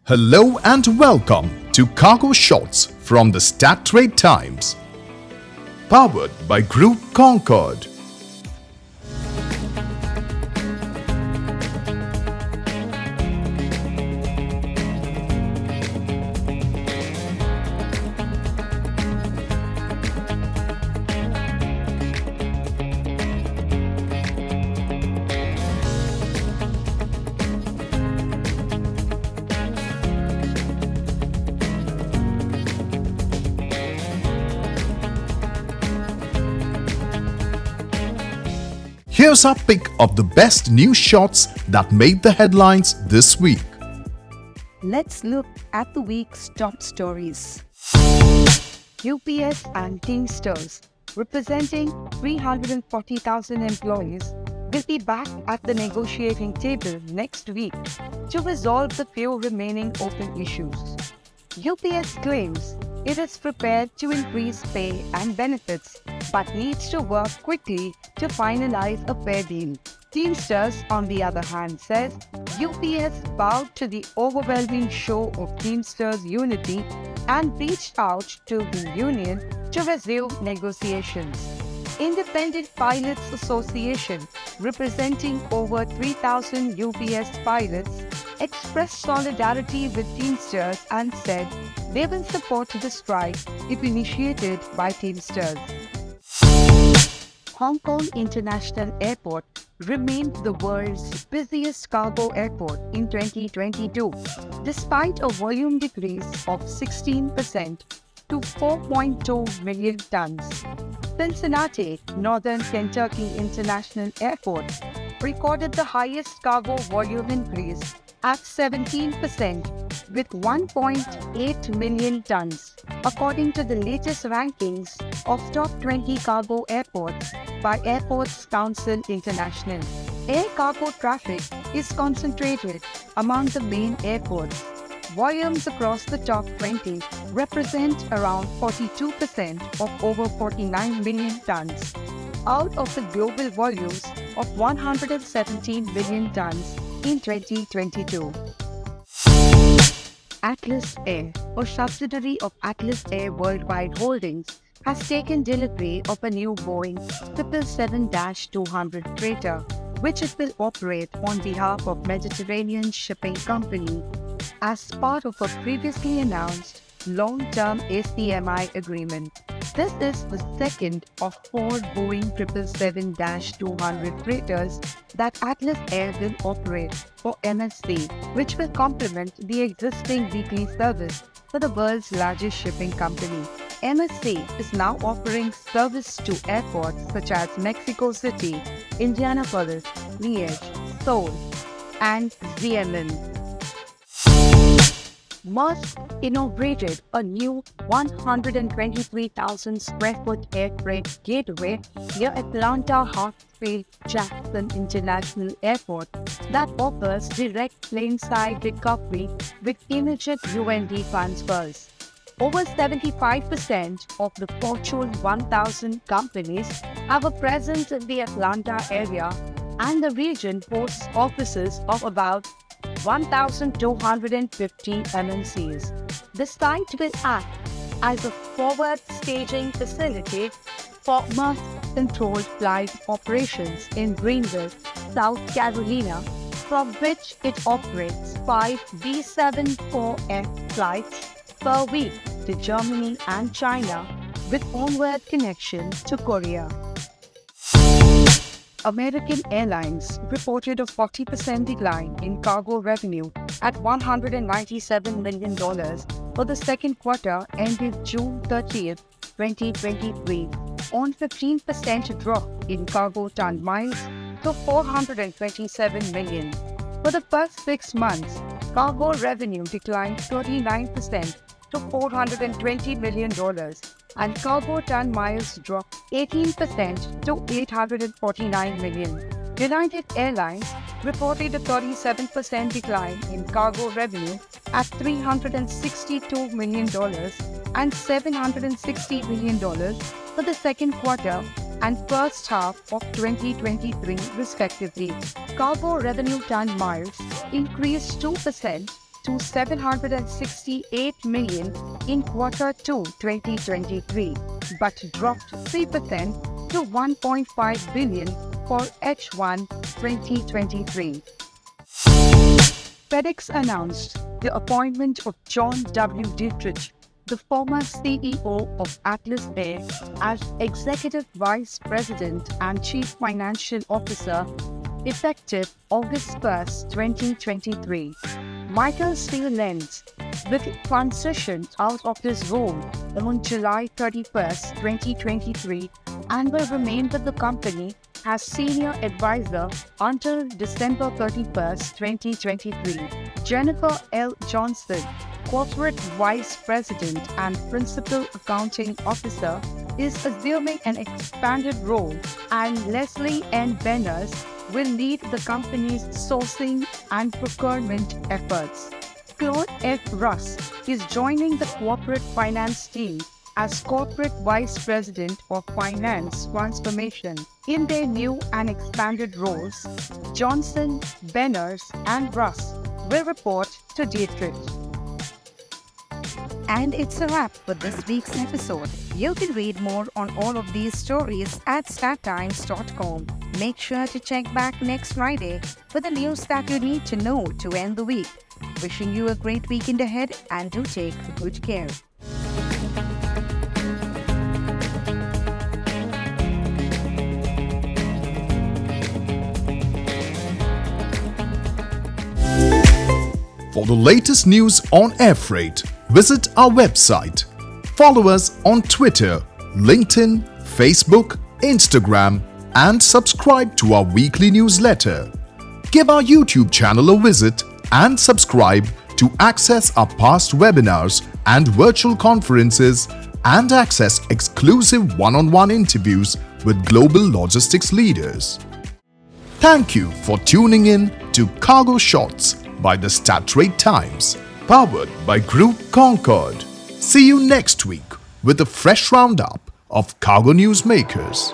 Hello and welcome to Cargo Shots from the Stat Trade Times, powered by Group Concorde. Here's our pick of the best news shots that made the headlines this week. Let's look at the week's top stories. UPS and Teamsters, representing 340,000 employees, will be back at the negotiating table next week to resolve the few remaining open issues. UPS claims it is prepared to increase pay and benefits, but needs to work quickly to finalize a fair deal. Teamsters, on the other hand, says UPS bowed to the overwhelming show of Teamsters' unity and reached out to the union to resume negotiations. Independent Pilots Association, representing over 3,000 UPS pilots, expressed solidarity with Teamsters and said they will support the strike if initiated by Teamsters. Hong Kong International Airport remained the world's busiest cargo airport in 2022, despite a volume decrease of 16% to 4.2 million tons. Cincinnati, Northern Kentucky International Airport, recorded the highest cargo volume increase at 17% with 1.8 million tons, according to the latest rankings of top 20 cargo airports by Airports Council International. Air cargo traffic is concentrated among the main airports. Volumes across the top 20 represent around 42% of over 49 million tons, out of the global volumes of 117 million tons in 2022. Atlas Air, a subsidiary of Atlas Air Worldwide Holdings, has taken delivery of a new Boeing 777-200 freighter, which it will operate on behalf of Mediterranean Shipping Company as part of a previously announced long-term ACMI agreement. This is the second of four Boeing 777-200 freighters that Atlas Air will operate for MSC, which will complement the existing weekly service for the world's largest shipping company. MSC is now offering service to airports such as Mexico City, Indianapolis, Liège, Seoul, and Xiamen. Maersk inaugurated a new 123,000 square foot air freight gateway near Atlanta Hartsfield-Jackson International Airport that offers direct plane-side recovery with immediate UND transfers. Over 75% of the Fortune 1000 companies have a presence in the Atlanta area, and the region hosts offices of about 1,250 MNCs. The site will act as a forward staging facility for Maersk-controlled flight operations in Greenville, South Carolina, from which it operates 5 B-74F flights per week to Germany and China, with onward connection to Korea. American Airlines reported a 40% decline in cargo revenue at $197 million for the second quarter ended June 30th, 2023, on 15% drop in cargo ton miles to 427 million. For the first 6 months, cargo revenue declined 39% to $420 million, and cargo ton miles dropped 18% to 849 million. United Airlines reported a 37% decline in cargo revenue at $362 million and $760 million for the second quarter and first half of 2023 respectively. Cargo revenue ton miles increased 2% to 768 million in Q2 2023, but dropped 3% to 1.5 billion for H1 2023. FedEx announced the appointment of John W. Dietrich, the former CEO of Atlas Air, as Executive Vice President and Chief Financial Officer, effective August 1, 2023. Michael Steele-Lenz will transition out of his role on July 31, 2023, and will remain with the company as Senior Advisor until December 31, 2023. Jennifer L. Johnson, Corporate Vice President and Principal Accounting Officer, is assuming an expanded role, and Leslie N. Benners will lead the company's sourcing and procurement efforts. Claude F. Russ is joining the corporate finance team as Corporate Vice President of Finance Transformation. In their new and expanded roles, Johnson, Benners, and Russ will report to Dietrich. And it's a wrap for this week's episode. You can read more on all of these stories at stattimes.com. Make sure to check back next Friday for the news that you need to know to end the week. Wishing you a great weekend ahead, and do take good care. For the latest news on air freight, visit our website. Follow us on Twitter, LinkedIn, Facebook, Instagram, and subscribe to our weekly newsletter. Give our YouTube channel a visit and subscribe to access our past webinars and virtual conferences, and access exclusive one-on-one interviews with global logistics leaders. Thank you for tuning in to Cargo Shots by the Strat Times, powered by Group Concorde. See you next week with a fresh roundup of cargo news makers.